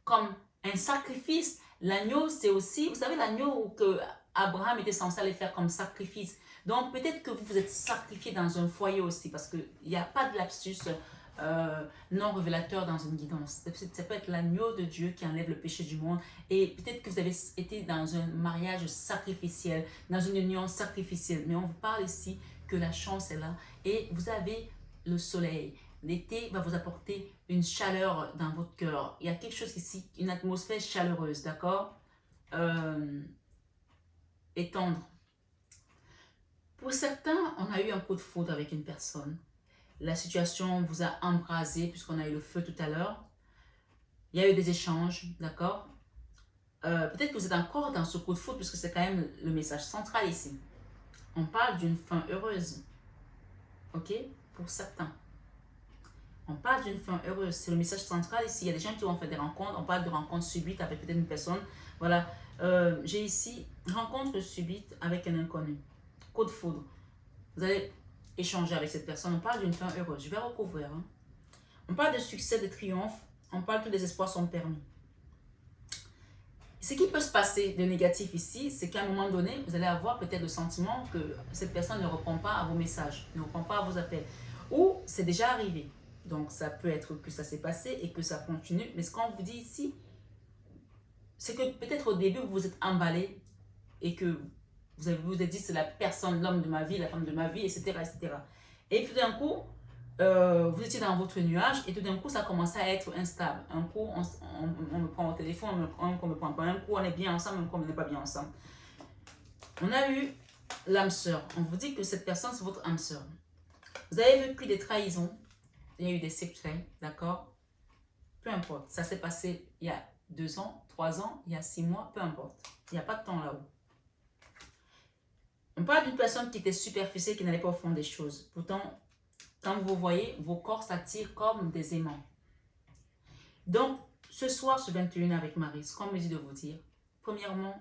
S1: comme un sacrifice. L'agneau, c'est aussi, vous savez, l'agneau que Abraham était censé aller faire comme sacrifice. Donc, peut-être que vous vous êtes sacrifié dans un foyer aussi, parce qu'il n'y a pas de lapsus non révélateur dans une guidance. Ça peut être l'agneau de Dieu qui enlève le péché du monde. Et peut-être que vous avez été dans un mariage sacrificiel, dans une union sacrificielle. Mais on vous parle ici que la chance est là. Et vous avez le soleil. L'été va vous apporter une chaleur dans votre cœur. Il y a quelque chose ici, une atmosphère chaleureuse, d'accord? Et tendre. Pour certains, on a eu un coup de foudre avec une personne. La situation vous a embrasé puisqu'on a eu le feu tout à l'heure. Il y a eu des échanges, d'accord? Peut-être que vous êtes encore dans ce coup de foudre puisque c'est quand même le message central ici. On parle d'une fin heureuse, ok? Pour certains. On parle d'une fin heureuse, c'est le message central ici. Il y a des gens qui vont faire des rencontres, on parle de rencontres subites avec peut-être une personne. Voilà, j'ai ici rencontre subite avec un inconnu. Coup de foudre. Vous allez échanger avec cette personne, on parle d'une fin heureuse. Je vais recouvrir. Hein. On parle de succès, de triomphe, on parle que les espoirs sont permis. Ce qui peut se passer de négatif ici, c'est qu'à un moment donné, vous allez avoir peut-être le sentiment que cette personne ne répond pas à vos messages, ne répond pas à vos appels. Ou c'est déjà arrivé. Donc, ça peut être que ça s'est passé et que ça continue. Mais ce qu'on vous dit ici, c'est que peut-être au début, vous vous êtes emballé et que vous vous êtes dit, c'est la personne, l'homme de ma vie, la femme de ma vie, etc. etc. Et tout d'un coup, vous étiez dans votre nuage et tout d'un coup, ça commençait à être instable. Un coup, on me prend au téléphone, un coup, on me prend pas. Un coup, on est bien ensemble, un coup, on n'est pas bien ensemble. On a eu l'âme sœur. On vous dit que cette personne, c'est votre âme sœur. Vous avez vécu des trahisons. Il y a eu des secrets, d'accord? Peu importe. Ça s'est passé il y a 2 ans, 3 ans, il y a 6 mois, peu importe. Il n'y a pas de temps là-haut. On parle d'une personne qui était superficielle, qui n'allait pas au fond des choses. Pourtant, quand vous voyez, vos corps s'attirent comme des aimants. Donc, ce soir, ce 21 avec Marie, ce qu'on me dit de vous dire, premièrement,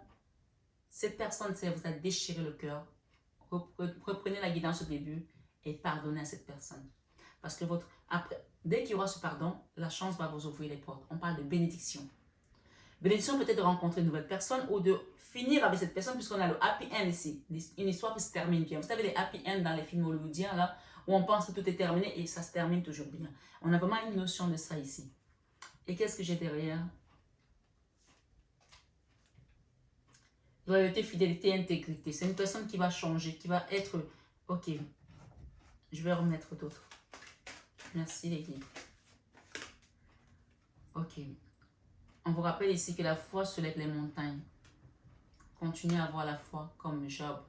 S1: cette personne, ça vous a déchiré le cœur. Reprenez la guidance au début et pardonnez à cette personne. Parce que dès qu'il y aura ce pardon, la chance va vous ouvrir les portes. On parle de bénédiction. Bénédiction peut-être de rencontrer une nouvelle personne ou de finir avec cette personne puisqu'on a le happy end ici. Une histoire qui se termine bien. Vous savez les happy end dans les films hollywoodiens là où on pense que tout est terminé et ça se termine toujours bien. On a vraiment une notion de ça ici. Et qu'est-ce que j'ai derrière? Loyauté, fidélité, intégrité. C'est une personne qui va changer, qui va être... Ok, je vais remettre d'autres. Merci les guides. Ok. On vous rappelle ici que la foi soulève les montagnes. Continuez à avoir la foi comme Job.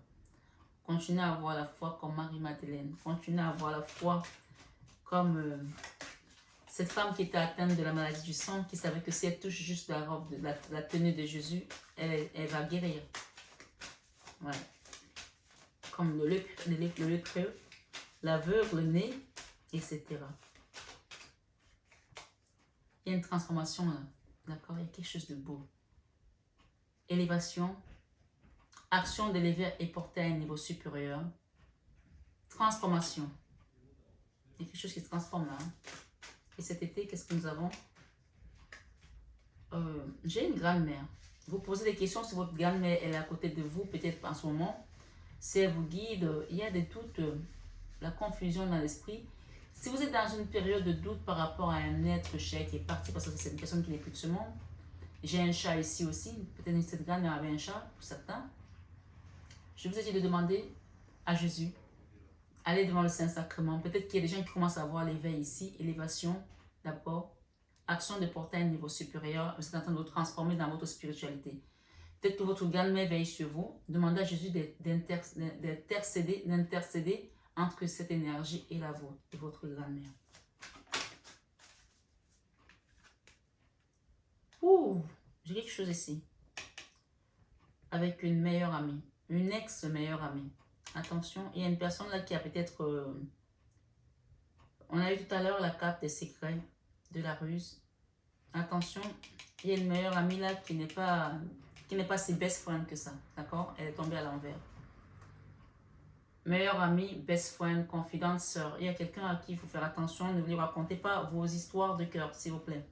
S1: Continuez à avoir la foi comme Marie-Madeleine. Continuez à avoir la foi comme cette femme qui était atteinte de la maladie du sang, qui savait que si elle touche juste la robe, la tenue de Jésus, elle va guérir. Voilà. Comme le lépreux, l'aveugle, le nez, etc. Il y a une transformation là. D'accord? Il y a quelque chose de beau. Élévation. Action d'élever et porter à un niveau supérieur. Transformation. Il y a quelque chose qui se transforme là. Hein. Et cet été, qu'est-ce que nous avons? J'ai une grand-mère. Vous posez des questions si votre grand-mère elle est à côté de vous, peut-être en ce moment. Si elle vous guide, il y a des doutes, la confusion dans l'esprit. Si vous êtes dans une période de doute par rapport à un être cher qui est parti, parce que c'est une personne qui n'est plus de ce monde, j'ai un chat ici aussi, peut-être que cette grand-mère avait un chat, pour certains. Je vous ai dit de demander à Jésus, allez devant le Saint-Sacrement. Peut-être qu'il y a des gens qui commencent à avoir l'éveil ici, élévation d'abord, action de porter à un niveau supérieur, vous êtes en train de vous transformer dans votre spiritualité. Peut-être que votre grand-mère veille sur vous. Demandez à Jésus d'intercéder entre cette énergie et la vôtre, de votre grand-mère. Ouh, j'ai quelque chose ici. Avec une meilleure amie, une ex-meilleure amie. Attention, il y a une personne là qui a peut-être... on a eu tout à l'heure la carte des secrets de la ruse. Attention, il y a une meilleure amie là qui n'est pas si best friend que ça. D'accord? Elle est tombée à l'envers. Meilleure amie, best friend, confidente, sœur. Il y a quelqu'un à qui il faut faire attention. Ne lui racontez pas vos histoires de cœur, s'il vous plaît.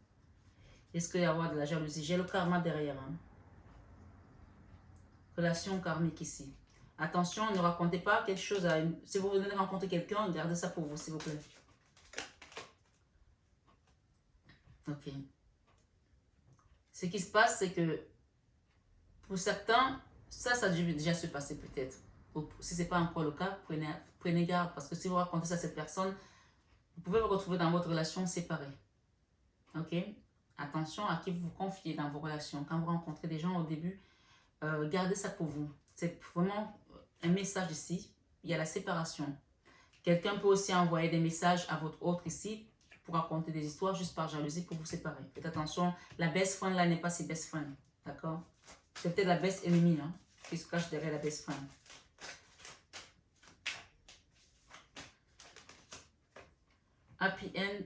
S1: Est-ce qu'il y a avoir de la jalousie? J'ai le karma derrière. Hein. Relation karmique ici. Attention, ne racontez pas quelque chose à une... Si vous venez de rencontrer quelqu'un, gardez ça pour vous, s'il vous plaît. Ok. Ce qui se passe, c'est que pour certains, ça a dû déjà se passer peut-être. Si ce n'est pas encore le cas, prenez garde. Parce que si vous racontez ça à cette personne, vous pouvez vous retrouver dans votre relation séparée. Ok? Attention à qui vous vous confiez dans vos relations. Quand vous rencontrez des gens au début, gardez ça pour vous. C'est vraiment un message ici. Il y a la séparation. Quelqu'un peut aussi envoyer des messages à votre autre ici pour raconter des histoires juste par jalousie pour vous séparer. Faites attention, la best friend là n'est pas si best friend. D'accord? C'est peut-être la best ennemie hein, qui se cache derrière la best friend. Happy end,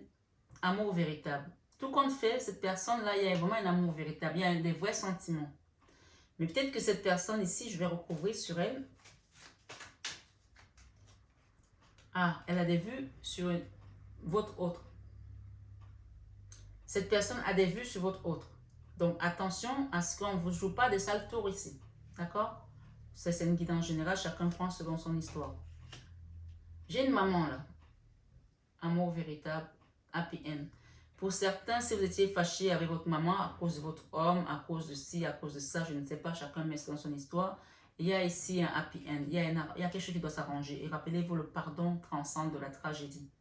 S1: amour véritable. Tout compte fait, cette personne-là, il y a vraiment un amour véritable. Il y a des vrais sentiments. Mais peut-être que cette personne ici, je vais recouvrir sur elle. Ah, elle a des vues sur votre autre. Cette personne a des vues sur votre autre. Donc, attention à ce qu'on ne vous joue pas des sales tours ici. D'accord? Ça, c'est une guidance générale. Chacun prend selon son histoire. J'ai une maman là. Amour véritable. Happy end. Pour certains, si vous étiez fâché avec votre maman à cause de votre homme, à cause de ci, à cause de ça, je ne sais pas, chacun met selon son histoire. Il y a ici un happy end. Il y a quelque chose qui doit s'arranger. Et rappelez-vous, le pardon transcende de la tragédie.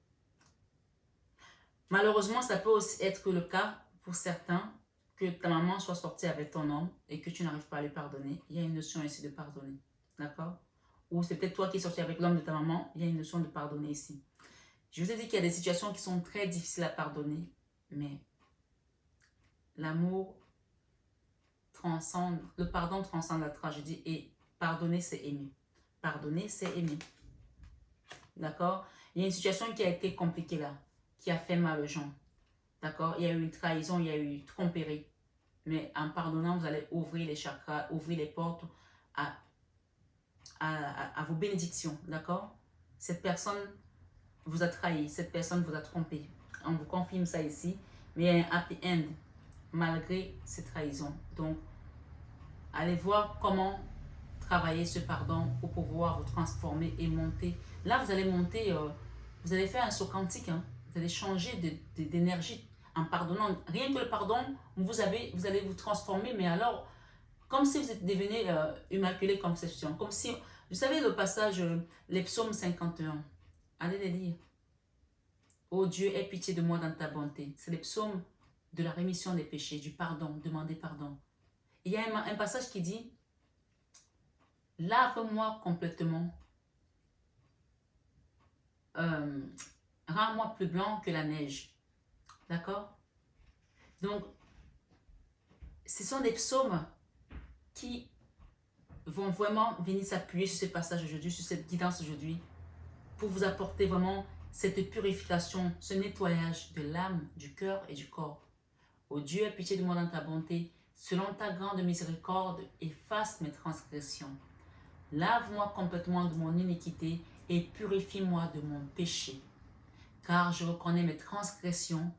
S1: Malheureusement, ça peut aussi être le cas pour certains que ta maman soit sortie avec ton homme et que tu n'arrives pas à lui pardonner. Il y a une notion ici de pardonner. D'accord? Ou c'est peut-être toi qui es sorti avec l'homme de ta maman. Il y a une notion de pardonner ici. Je vous ai dit qu'il y a des situations qui sont très difficiles à pardonner. Mais l'amour transcende, le pardon transcende la tragédie et pardonner, c'est aimer. Pardonner, c'est aimer. D'accord? Il y a une situation qui a été compliquée là, qui a fait mal aux gens. D'accord? Il y a eu une trahison, il y a eu une tromperie. Mais en pardonnant, vous allez ouvrir les chakras, ouvrir les portes à vos bénédictions. D'accord? Cette personne vous a trahi, cette personne vous a trompé. On vous confirme ça ici. Mais il y a un happy end malgré ces trahisons. Donc, allez voir comment travailler ce pardon pour pouvoir vous transformer et monter. Là, vous allez monter, vous allez faire un saut quantique. Hein. Vous allez changer d'énergie en pardonnant. Rien que le pardon, vous allez vous transformer. Mais alors, comme si vous êtes devenu immaculé conception. Comme si, vous savez le passage, les psaumes 51. Allez les lire. Ô Dieu, aie pitié de moi dans ta bonté. C'est les psaumes de la rémission des péchés, du pardon, demander pardon. Il y a un passage qui dit, lave-moi complètement, rends-moi plus blanc que la neige. D'accord? Donc, ce sont des psaumes qui vont vraiment venir s'appuyer sur ce passage aujourd'hui, sur cette guidance aujourd'hui, pour vous apporter vraiment cette purification, ce nettoyage de l'âme, du cœur et du corps. Ô Dieu, aie pitié de moi dans ta bonté, selon ta grande miséricorde, efface mes transgressions. Lave-moi complètement de mon iniquité et purifie-moi de mon péché. Car je reconnais mes transgressions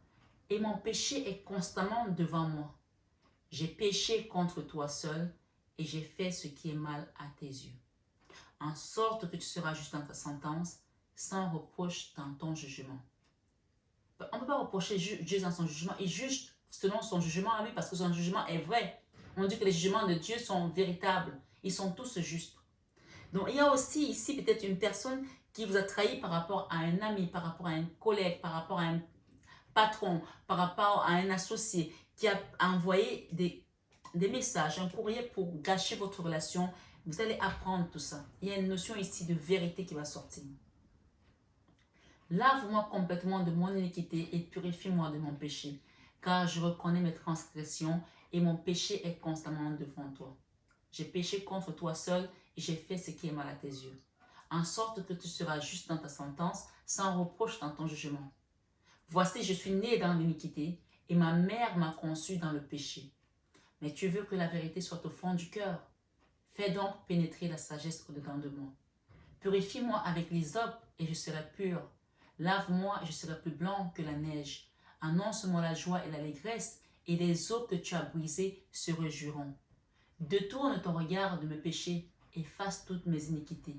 S1: et mon péché est constamment devant moi. J'ai péché contre toi seul et j'ai fait ce qui est mal à tes yeux. En sorte que tu seras juste dans ta sentence, sans reproche dans ton jugement. On ne peut pas reprocher Dieu dans son jugement. Il juge selon son jugement à lui parce que son jugement est vrai. On dit que les jugements de Dieu sont véritables. Ils sont tous justes. Donc, il y a aussi ici peut-être une personne qui vous a trahi par rapport à un ami, par rapport à un collègue, par rapport à un patron, par rapport à un associé qui a envoyé des messages, un courrier pour gâcher votre relation. Vous allez apprendre tout ça. Il y a une notion ici de vérité qui va sortir. Lave-moi complètement de mon iniquité et purifie-moi de mon péché, car je reconnais mes transgressions et mon péché est constamment devant toi. J'ai péché contre toi seul et j'ai fait ce qui est mal à tes yeux, en sorte que tu seras juste dans ta sentence, sans reproche dans ton jugement. Voici, je suis né dans l'iniquité et ma mère m'a conçu dans le péché. Mais tu veux que la vérité soit au fond du cœur. Fais donc pénétrer la sagesse au-dedans de moi. Purifie-moi avec l'hysope et je serai pur. Lave-moi et je serai plus blanc que la neige. Annonce-moi la joie et l'allégresse, et les os que tu as brisés se réjouiront. Détourne ton regard de mes péchés, efface toutes mes iniquités.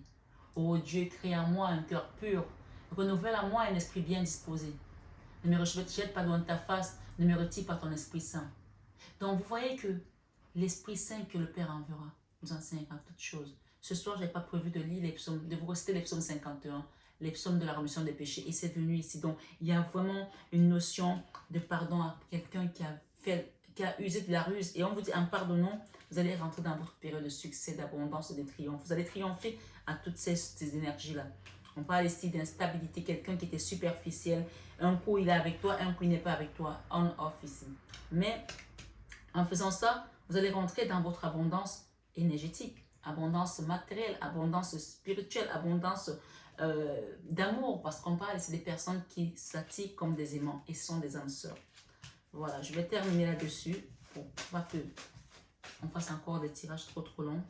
S1: Ô Dieu, crée en moi un cœur pur, renouvelle en moi un esprit bien disposé. Ne me rejette pas loin de ta face, ne me retire pas ton Esprit Saint. Donc vous voyez que l'Esprit Saint que le Père enverra nous enseignera toutes choses. Ce soir, je n'ai pas prévu de lire les psaumes, de vous réciter les psaumes 51, les psaumes de la rémission des péchés, et c'est venu ici. Donc, il y a vraiment une notion de pardon à quelqu'un qui a usé de la ruse. Et on vous dit, en pardonnant, vous allez rentrer dans votre période de succès, d'abondance et de triomphe. Vous allez triompher à toutes ces énergies-là. On parle ici d'instabilité, quelqu'un qui était superficiel. Un coup, il est avec toi, un coup, il n'est pas avec toi. On-off ici. Mais en faisant ça, vous allez rentrer dans votre abondance énergétique, abondance matérielle, abondance spirituelle, abondance d'amour, parce qu'on parle ici des personnes qui s'attirent comme des aimants et sont des âmes sœurs. Voilà, je vais terminer là-dessus pour pas que on fasse encore des tirages trop longs.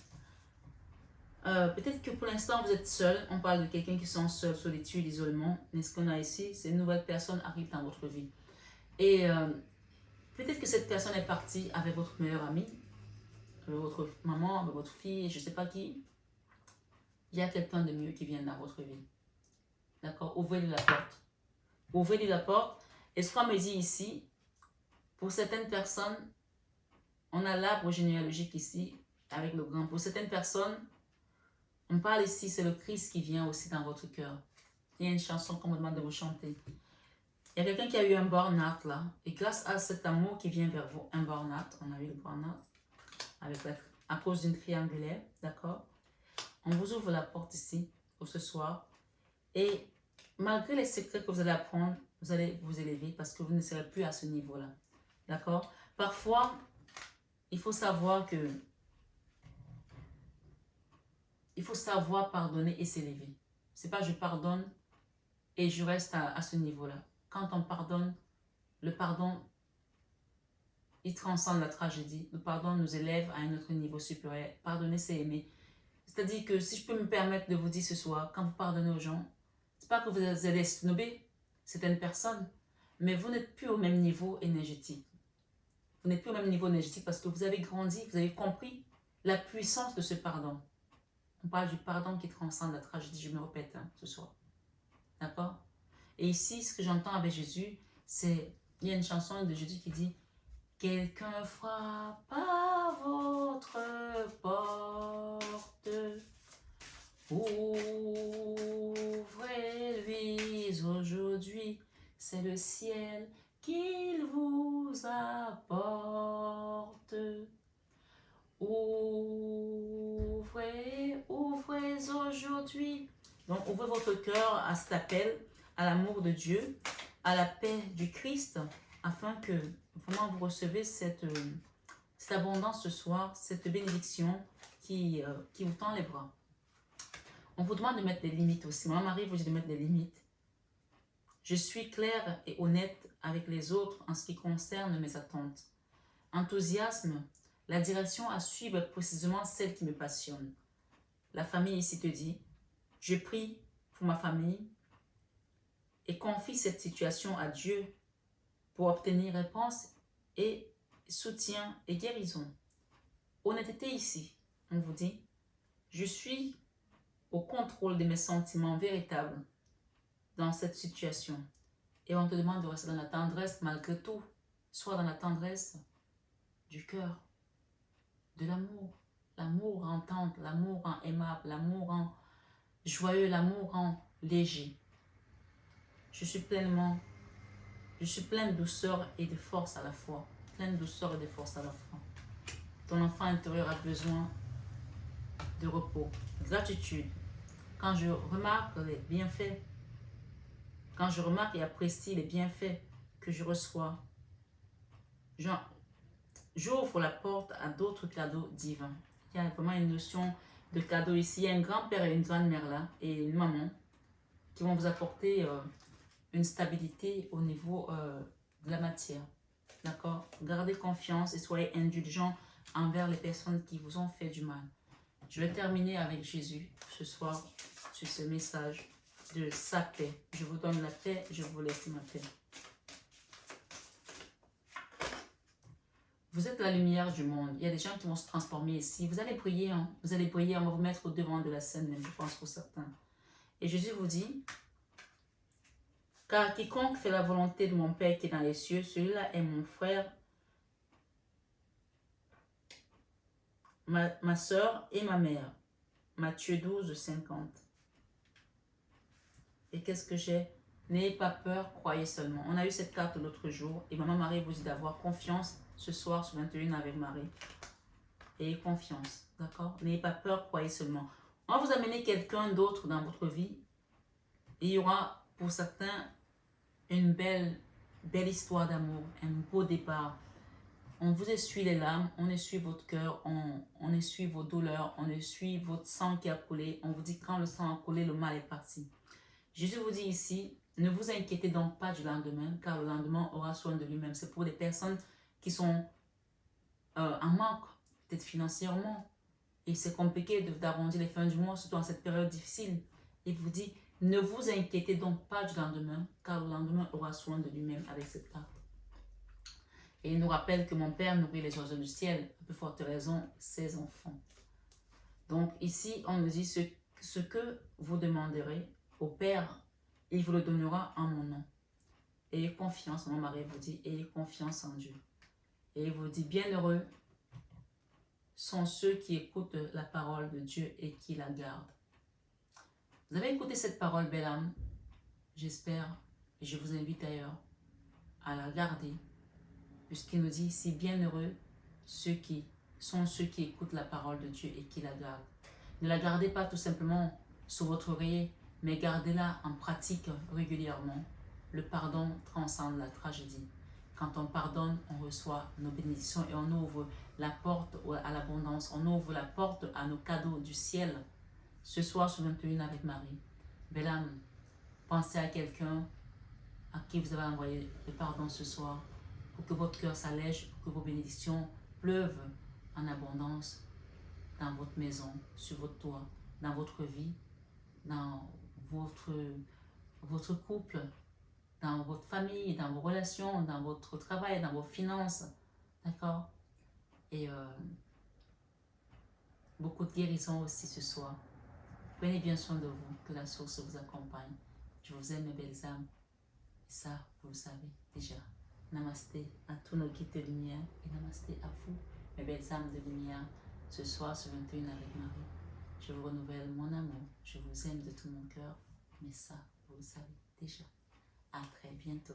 S1: Peut-être que pour l'instant vous êtes seul, on parle de quelqu'un qui sont seul, solitude, isolement, mais ce qu'on a ici, c'est une nouvelle personne arrive dans votre vie. Et peut-être que cette personne est partie avec votre meilleur ami, avec votre maman, avec votre fille, je ne sais pas qui. Il y a quelqu'un de mieux qui vient dans votre vie. D'accord? Ouvrez-lui la porte. Ouvrez-lui la porte. Et ce qu'on me dit ici, pour certaines personnes, on a l'arbre généalogique ici, avec le grand. Pour certaines personnes, on parle ici, c'est le Christ qui vient aussi dans votre cœur. Il y a une chanson qu'on me demande de vous chanter. Il y a quelqu'un qui a eu un burn-out là. Et grâce à cet amour qui vient vers vous, un burn-out, on a eu le burn-out, à cause d'une triangulaire, d'accord? On vous ouvre la porte ici, pour ce soir. Et malgré les secrets que vous allez apprendre, vous allez vous élever parce que vous ne serez plus à ce niveau-là. D'accord? Parfois, il faut savoir pardonner et s'élever. C'est pas je pardonne et je reste à ce niveau-là. Quand on pardonne, le pardon, il transcende la tragédie. Le pardon nous élève à un autre niveau supérieur. Pardonner, c'est aimer. C'est-à-dire que si je peux me permettre de vous dire ce soir, quand vous pardonnez aux gens, c'est pas que vous allez snober certaines personnes, mais vous n'êtes plus au même niveau énergétique. Vous n'êtes plus au même niveau énergétique parce que vous avez grandi, vous avez compris la puissance de ce pardon. On parle du pardon qui transcende la tragédie, je me répète ce soir. D'accord? Et ici, ce que j'entends avec Jésus, c'est, il y a une chanson de Jésus qui dit « Quelqu'un frappe à votre porte, ouvrez-lui aujourd'hui, c'est le ciel qu'il vous apporte. Ouvrez aujourd'hui. » Donc, ouvrez votre cœur à cet appel, à l'amour de Dieu, à la paix du Christ, afin que vraiment vous recevez cette abondance ce soir, cette bénédiction qui vous tend les bras. On vous demande de mettre des limites aussi. Moi, Marie vous dit de mettre des limites. Je suis claire et honnête avec les autres en ce qui concerne mes attentes. Enthousiasme, la direction à suivre est précisément celle qui me passionne. La famille ici te dit, je prie pour ma famille et confie cette situation à Dieu pour obtenir réponse et soutien et guérison. Honnêteté ici, on vous dit, je suis au contrôle de mes sentiments véritables dans cette situation. Et on te demande de rester dans la tendresse malgré tout. Soit dans la tendresse du cœur, de l'amour. L'amour rend tendre, l'amour rend aimable, l'amour rend joyeux, l'amour rend léger. Je suis pleine de douceur et de force à la fois. Pleine de douceur et de force à la fois. Ton enfant intérieur a besoin de repos, gratitude. Quand je remarque les bienfaits, quand je remarque et apprécie les bienfaits que je reçois, j'ouvre la porte à d'autres cadeaux divins. Il y a vraiment une notion de cadeau ici. Il y a un grand-père et une grande-mère là, et une maman, qui vont vous apporter une stabilité au niveau de la matière. D'accord? Gardez confiance et soyez indulgents envers les personnes qui vous ont fait du mal. Je vais terminer avec Jésus ce soir sur ce message de sa paix. Je vous donne la paix, je vous laisse ma paix. Vous êtes la lumière du monde. Il y a des gens qui vont se transformer ici. Vous allez prier, hein? Vous allez prier, on va vous mettre au devant de la scène, même, je pense pour certains. Et Jésus vous dit, car quiconque fait la volonté de mon Père qui est dans les cieux, celui-là est mon frère, ma soeur et ma mère. Matthieu 12, 50. Et qu'est-ce que j'ai? N'ayez pas peur, croyez seulement. On a eu cette carte l'autre jour et Maman Marie vous dit d'avoir confiance ce soir sur 21 avec Marie. Ayez confiance, d'accord? N'ayez pas peur, croyez seulement. On va vous amener quelqu'un d'autre dans votre vie. Et il y aura pour certains une belle histoire d'amour, un beau départ. On vous essuie les larmes, on essuie votre cœur, on essuie vos douleurs, on essuie votre sang qui a coulé. On vous dit quand le sang a coulé, le mal est parti. Jésus vous dit ici, ne vous inquiétez donc pas du lendemain, car le lendemain aura soin de lui-même. C'est pour les personnes qui sont en manque, peut-être financièrement. Et c'est compliqué d'arrondir les fins du mois, surtout en cette période difficile. Il vous dit, ne vous inquiétez donc pas du lendemain, car le lendemain aura soin de lui-même avec cette carte. Et il nous rappelle que mon Père nourrit les oiseaux du ciel, à plus forte raison, ses enfants. Donc ici, on nous dit ce que vous demanderez au Père, il vous le donnera en mon nom. Ayez confiance, mon mari vous dit, ayez confiance en Dieu. Et il vous dit, bienheureux sont ceux qui écoutent la parole de Dieu et qui la gardent. Vous avez écouté cette parole, belle âme, j'espère, et je vous invite d'ailleurs à la garder, puisqu'il nous dit ici, bienheureux ceux qui écoutent la parole de Dieu et qui la gardent. Ne la gardez pas tout simplement sur votre oreiller, mais gardez-la en pratique régulièrement. Le pardon transcende la tragédie. Quand on pardonne, on reçoit nos bénédictions et on ouvre la porte à l'abondance. On ouvre la porte à nos cadeaux du ciel. Ce soir sur 21 avec Marie. Belle âme, pensez à quelqu'un à qui vous avez envoyé le pardon ce soir pour que votre cœur s'allège, pour que vos bénédictions pleuvent en abondance dans votre maison, sur votre toit, dans votre vie, dans votre couple, dans votre famille, dans vos relations, dans votre travail, dans vos finances. D'accord? Et beaucoup de guérison aussi ce soir. Prenez bien soin de vous, que la source vous accompagne. Je vous aime, mes belles âmes. Et ça, vous le savez déjà. Namasté à tous nos guides de lumière et namasté à vous, mes belles âmes de lumière. Ce soir, sur 21 avec Marie, je vous renouvelle mon amour. Je vous aime de tout mon cœur. Mais ça, vous le savez déjà. À très bientôt.